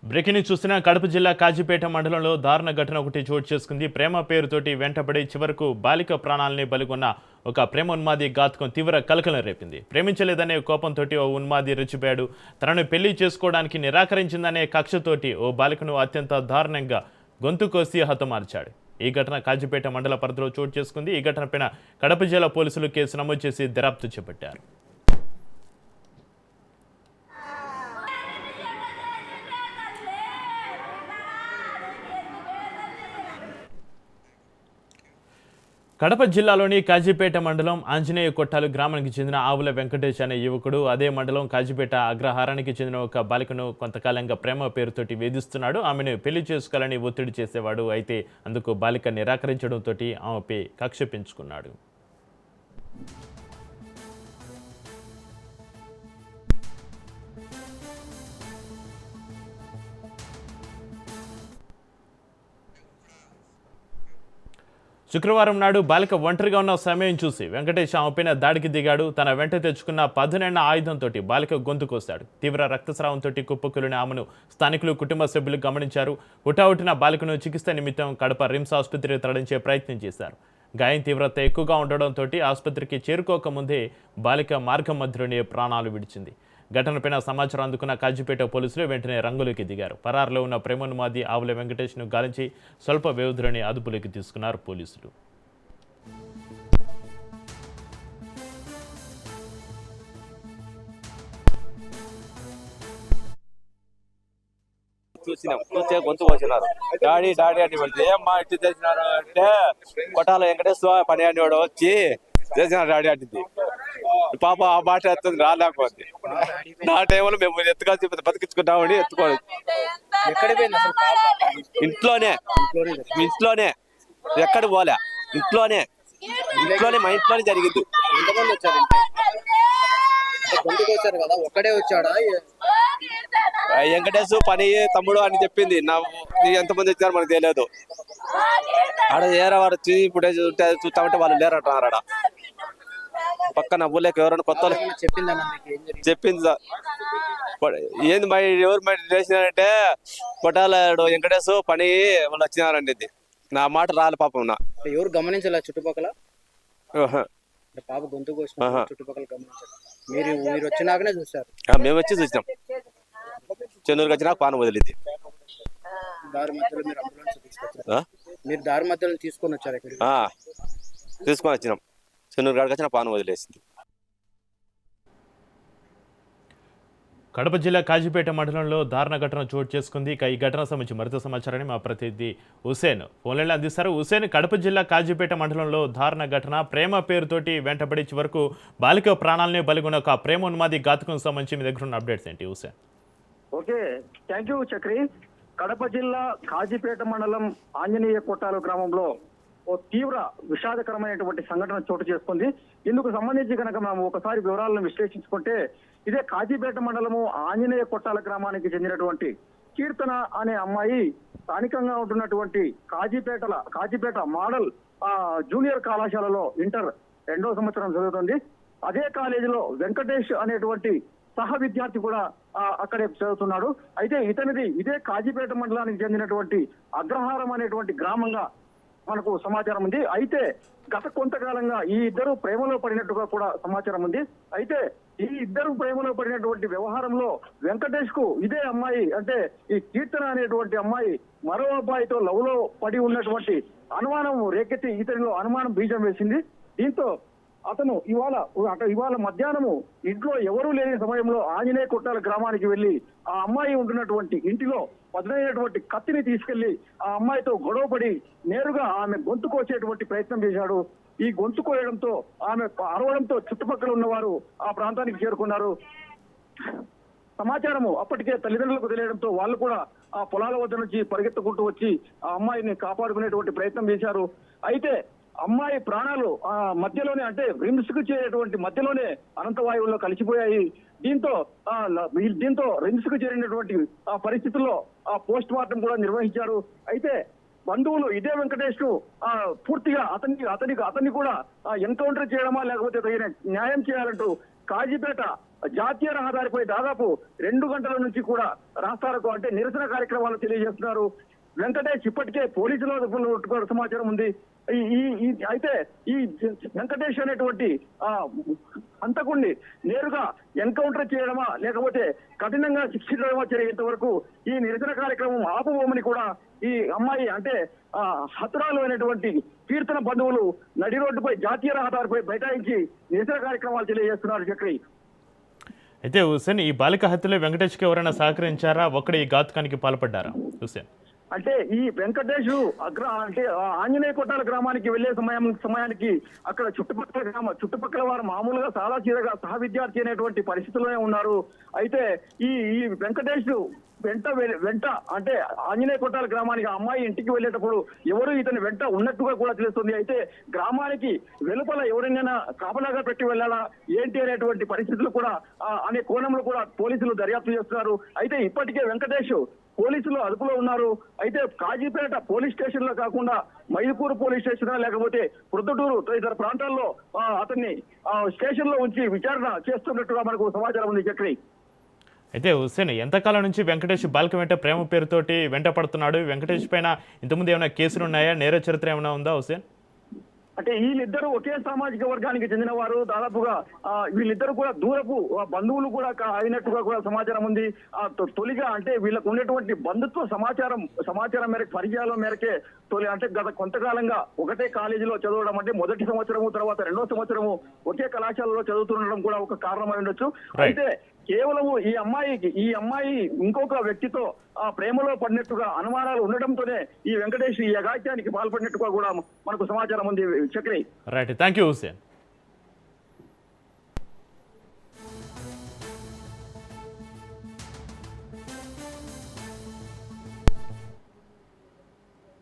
Breaking news చూస్తున్న కడప జిల్లా కాజీపేట మండలంలో దారుణ ఘటన ఒకటి చోటు చేసుకుంది. ప్రేమ పేరుతోటి వెంటపడి చివరకు బాలిక ప్రాణాలని బలిగొన్న ఒక ప్రేమ ఉన్మాది ఘాతుకం తీవ్ర కలకలం రేపింది. ప్రేమించలేదనే కోపంతో ఓ ఉన్మాది రెచ్చిపోయాడు. తనను పెళ్లి చేసుకోవడానికి నిరాకరించిందనే కక్షతోటి ఓ బాలికను అత్యంత దారుణంగా గొంతు కోసి హతమార్చాడు. ఈ ఘటన కాజీపేట మండల పరిధిలో చోటు చేసుకుంది. ఈ ఘటనపైన కడప జిల్లా పోలీసులు కేసు నమోదు చేసి దర్యాప్తు చేపట్టారు. కడప జిల్లాలోని కాజీపేట మండలం ఆంజనేయ కొట్టాలు గ్రామానికి చెందిన ఆవుల వెంకటేష్ అనే యువకుడు అదే మండలం కాజీపేట అగ్రహారానికి చెందిన ఒక బాలికను కొంతకాలంగా ప్రేమ పేరుతోటి వేధిస్తున్నాడు. ఆమెను పెళ్లి చేసుకోవాలని ఒత్తిడి చేసేవాడు. అయితే అందుకు బాలిక నిరాకరించడంతో ఆమెపై కక్ష పెంచుకున్నాడు. శుక్రవారం నాడు బాలిక ఒంటరిగా ఉన్న సమయం చూసి వెంకటేష్ ఆమెపైన దాడికి దిగాడు. తన వెంట తెచ్చుకున్న పదునెన్న ఆయుధంతో బాలిక గొంతు కోశాడు. తీవ్ర రక్తస్రావంతో కుప్పకూలిన ఆమెను స్థానికులు కుటుంబ సభ్యులు గమనించారు. హుటాహుటిన బాలికను చికిత్స నిమిత్తం కడప రిమ్స్ ఆసుపత్రికి తరలించే ప్రయత్నం చేశారు. గాయం తీవ్రత ఎక్కువగా ఉండడంతో ఆసుపత్రికి చేరుకోకముందే బాలిక మార్గం మధ్యలోనే ప్రాణాలు విడిచింది. ఘటనపైన సమాచారం అందుకున్న కాజీపేట పోలీసులు వెంటనే రంగులోకి దిగారు. పరారులో ఉన్న ప్రేమోన్మాది ఆవుల వెంకటేష్ను గాలించి స్వల్ప వ్యవధిలోనే అదుపులోకి తీసుకున్నారు పోలీసులు. చూసినాం గొంతు పోసినారు. డాడీ డాడీ అని వెళ్తే ఏమ్మా ఇటు చేసినారు అంటే కొట్టాల వెంకటేశ్వర పని అనేవాడు వచ్చి చేసినారు డాడీ అంటుంది. పాప ఆ మాట ఎత్తుంది రాలేకపోతే నా టైంలో మేము ఎత్తుకాల్సి బతికించుకుంటామని ఎత్తుకోవాలి. ఇంట్లోనే ఎక్కడ పోలే ఇంట్లోనే మా ఇంట్లోనే జరిగింది. ఒక్కడే వచ్చాడా? వెంకటేశ్ పని తమ్ముడు అని చెప్పింది. ఎంతమంది వచ్చారో మనకు తెలియదు. ఆడ ఏరవారు వచ్చి ఇప్పుడే చూస్తా ఉంటే వాళ్ళు లేరంటున్నారు. ఆడ పక్కన ఊళ్ళకి ఎవరైనా కొత్త చెప్పింది సార్. ఏంది మరి ఎవరు మరి చేసినారంటే కొట్టాల వెంకటేశ్ పని వాళ్ళు వచ్చినారండి. ఇది నా మాట రాలి పాపం. నా ఎవరు గమనించాల చుట్టుపక్కల పాప గొంతు కోసం చుట్టుపక్కల గమనించారు. మీరు వచ్చినాకనే చూస్తారు? మేము వచ్చి చూసినాం. చెన్నూరుకి వచ్చినాక పానం వదిలింది. దారి మధ్యలో మీరు అంబులెన్స్ తీసుకొచ్చారు? మీరు దారి మధ్యలో తీసుకొని వచ్చారు? తీసుకొని వచ్చినాం. చెన్నూరు కాడికి వచ్చిన పానం వదిలేసింది. కడప జిల్లా కాజీపేట మండలంలో దారుణ ఘటన చోటు చేసుకుంది. ఈ ఘటన సంబంధించి మరింత సమాచారాన్ని మా ప్రతినిధి హుసేన్ ఫోన్లైన్లో అందిస్తారు. హుసేన్, కడప జిల్లా కాజీపేట మండలంలో దారుణ ఘటన ప్రేమ పేరుతోటి వెంటబడి చివరకు బాలిక ప్రాణాలనే బలిగొన్న ఒక ప్రేమోన్మాది ఘాతుకం సంబంధించి మీ దగ్గర ఉన్న అప్డేట్స్ ఏంటి Hussain? Okay, thank you Chakri. Kadapa జిల్లా కాజీపేట మండలం ఆంజనేయ కొట్టాలు గ్రామంలో ఓ తీవ్ర విషాదకరమైనటువంటి సంఘటన చోటు చేసుకుంది. ఇందుకు సంబంధించి కనుక మనం ఒకసారి వివరాలను విశ్లేషించుకుంటే, ఇదే కాజీపేట మండలము ఆంజనేయ కొట్టాల గ్రామానికి చెందినటువంటి కీర్తన అనే అమ్మాయి స్థానికంగా ఉంటున్నటువంటి కాజీపేట మోడల్ జూనియర్ కళాశాలలో ఇంటర్ 2వ సంవత్సరం చదువుతుంది. అదే కాలేజీలో వెంకటేష్ అనేటువంటి సహ విద్యార్థి కూడా అక్కడే చదువుతున్నాడు. అయితే ఇతనిది ఇదే కాజీపేట మండలానికి చెందినటువంటి అగ్రహారం అనేటువంటి గ్రామంగా మనకు సమాచారం ఉంది. అయితే గత కొంతకాలంగా ఈ ఇద్దరు ప్రేమలో పడినట్టుగా కూడా సమాచారం ఉంది. అయితే ఈ ఇద్దరు ప్రేమలో పడినటువంటి వ్యవహారంలో వెంకటేష్ కు ఇదే అమ్మాయి అంటే ఈ కీర్తన అనేటువంటి అమ్మాయి మరో అబ్బాయితో లవ్ లో పడి ఉన్నటువంటి అనుమానం రేకెత్తి ఇతనిలో అనుమానం బీజం వేసింది. దీంతో అతను ఇవాళ మధ్యాహ్నము ఇంట్లో ఎవరూ లేని సమయంలో ఆంజనేయ కొట్టాల గ్రామానికి వెళ్లి ఆ అమ్మాయి ఉంటున్నటువంటి ఇంటిలో పదునైనటువంటి కత్తిని తీసుకెళ్లి ఆ అమ్మాయితో గొడవపడి నేరుగా ఆమె గొంతు కోసేటువంటి ప్రయత్నం చేశాడు. ఈ గొంతు కోయడంతో ఆమె అరవడంతో చుట్టుపక్కల ఉన్నవారు ఆ ప్రాంతానికి చేరుకున్నారు. సమాచారము అప్పటికే తల్లిదండ్రులకు తెలియడంతో వాళ్ళు కూడా ఆ పొలాల వద్ద నుంచి పరిగెత్తుకుంటూ వచ్చి ఆ అమ్మాయిని కాపాడుకునేటువంటి ప్రయత్నం చేశారు. అయితే అమ్మాయి ప్రాణాలు మధ్యలోనే అంటే రిమ్స్ కు చేరేటువంటి మధ్యలోనే అనంతవాయువుల్లో కలిసిపోయాయి. దీంతో రిమ్స్ కు చేరినటువంటి ఆ పరిస్థితుల్లో ఆ పోస్ట్ మార్టం కూడా నిర్వహించారు. అయితే బంధువులు ఇదే వెంకటేష్ ను పూర్తిగా అతన్ని కూడా ఎన్కౌంటర్ చేయడమా లేకపోతే న్యాయం చేయాలంటూ కాజీపేట జాతీయ రహదారిపై దాదాపు 2 గంటల నుంచి కూడా రాస్తారకు అంటే నిరసన కార్యక్రమాలు తెలియజేస్తున్నారు. వెంకటేష్ ఇప్పటికే పోలీసుల అదుపులో సమాచారం ఉంది. అయితే ఈ వెంకటేష్ అనేటువంటి హంతకుణ్ణి నేరుగా ఎన్కౌంటర్ చేయడమా లేకపోతే కఠినంగా శిక్షించడమా జరిగేంత వరకు ఈ నిరసన కార్యక్రమం ఆపబోమని కూడా ఈ అమ్మాయి అంటే హతురాలు అయినటువంటి కీర్తన బంధువులు నడి రోడ్డుపై జాతీయ రహదారిపై బైఠాయించి నిరసన కార్యక్రమాలు తెలియజేస్తున్నారు. చక్రి, అయితే హుసేన్, ఈ బాలిక హత్యలో వెంకటేష్కి ఎవరైనా సహకరించారా? ఒక్కడే ఈ ఘాతుకానికి పాల్పడ్డారా హుసేన్? అంటే ఈ వెంకటేష్ అంటే ఆంజనేయ కొట్టాల గ్రామానికి వెళ్లే సమయానికి అక్కడ చుట్టుపక్కల వారు మామూలుగా చాలా చీరగా సహ విద్యార్థి అనేటువంటి పరిస్థితుల్లోనే ఉన్నారు. అయితే ఈ వెంకటేష్ వెంట అంటే ఆంజనేయ కొట్టాల గ్రామానికి అమ్మాయి ఇంటికి వెళ్ళేటప్పుడు ఎవరు ఇతని వెంట ఉన్నట్టుగా కూడా తెలుస్తుంది. అయితే గ్రామానికి వెలుపల ఎవరైనా కాపలాగా పెట్టి వెళ్ళాలా ఏంటి అనేటువంటి పరిస్థితులు కూడా అనే కోణంలో కూడా పోలీసులు దర్యాప్తు చేస్తున్నారు. అయితే ఇప్పటికే వెంకటేష్ పోలీసులు అదుపులో ఉన్నారు. అయితే కాజీపేట పోలీస్ స్టేషన్ లో కాకుండా మైదుకూరు పోలీస్ స్టేషన్ లేకపోతే ప్రొద్దుటూరు తదితర ప్రాంతాల్లో అతన్ని స్టేషన్ లో ఉంచి విచారణ చేస్తున్నట్టుగా మనకు సమాచారం ఉంది. చక్రి, అయితే హుసేన్, ఎంతకాలం నుంచి వెంకటేష్ బాలిక వెంట ప్రేమ పేరుతోటి వెంట పడుతున్నాడు? వెంకటేష్ పైన ఇంతకుముందు ఏమైనా కేసులు ఉన్నాయా? నేర చరిత్ర ఏమైనా ఉందా హుసేన్? అంటే వీళ్ళిద్దరూ ఒకే సామాజిక వర్గానికి చెందిన వారు. దాదాపుగా వీళ్ళిద్దరు కూడా దూరపు బంధువులు కూడా అయినట్టుగా కూడా సమాచారం ఉంది. తొలిగా అంటే వీళ్ళకు ఉన్నటువంటి బంధుత్వ సమాచారం మేరకు పరిచయాల మేరకే అంటే గత కొంతకాలంగా ఒకటే కాలేజీలో చదవడం, అంటే మొదటి సంవత్సరము తర్వాత 2వ సంవత్సరము ఒకే కళాశాలలో చదువుతుండడం కూడా ఒక కారణమై ఉండొచ్చు. అయితే కేవలము ఈ అమ్మాయి ఇంకొక వ్యక్తితో ప్రేమలో పడినట్టుగా అనుమానాలు ఉండటంతోనే ఈ వెంకటేష్ ఈ అఘాత్యానికి పాల్పడినట్టుగా కూడా మనకు సమాచారం ఉంది. Chakri, right, thank you Hussain.